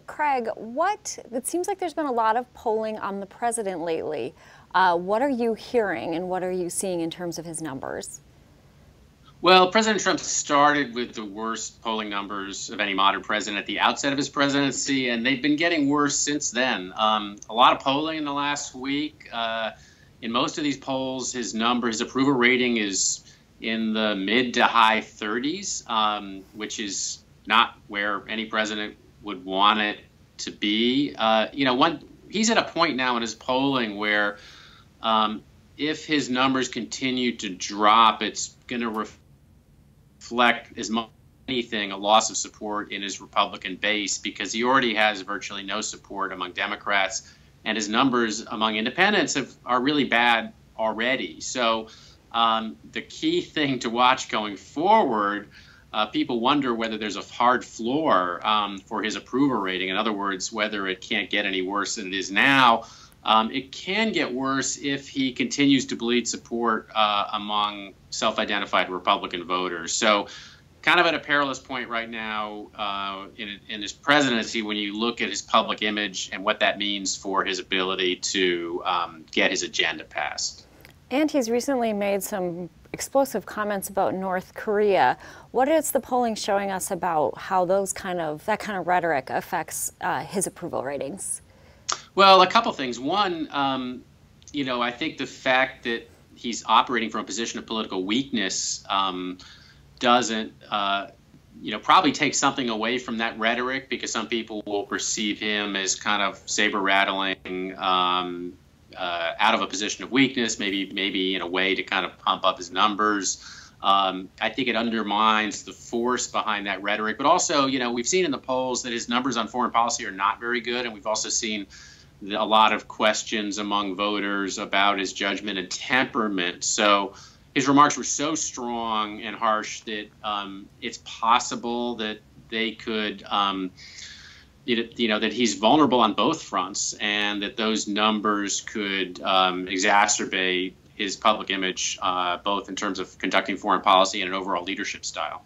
Craig, it seems like there's been a lot of polling on the president lately. What are you hearing and what are you seeing in terms of his numbers? Well, President Trump started with the worst polling numbers of any modern president at the outset of his presidency, and they've been getting worse since then. A lot of polling in the last week. In most of these polls, his approval rating is in the mid to high 30s, which is not where any president would want it to be. He's at a point now in his polling where if his numbers continue to drop, it's going to reflect as much as anything a loss of support in his Republican base, because he already has virtually no support among Democrats, and his numbers among independents are really bad already. So the key thing to watch going forward, people wonder whether there's a hard floor for his approval rating. In other words, whether it can't get any worse than it is now. It can get worse if he continues to bleed support among self-identified Republican voters. So kind of at a perilous point right now in his presidency when you look at his public image and what that means for his ability to get his agenda passed. And he's recently made some explosive comments about North Korea. What is the polling showing us about how that kind of rhetoric affects his approval ratings? Well, a couple things. One, I think the fact that he's operating from a position of political weakness doesn't, probably take something away from that rhetoric, because some people will perceive him as kind of saber-rattling out of a position of weakness, maybe in a way to kind of pump up his numbers. I think it undermines the force behind that rhetoric. But also, we've seen in the polls that his numbers on foreign policy are not very good, and we've also seen a lot of questions among voters about his judgment and temperament. So his remarks were so strong and harsh that it's possible that they could, that he's vulnerable on both fronts, and that those numbers could exacerbate his public image, both in terms of conducting foreign policy and an overall leadership style.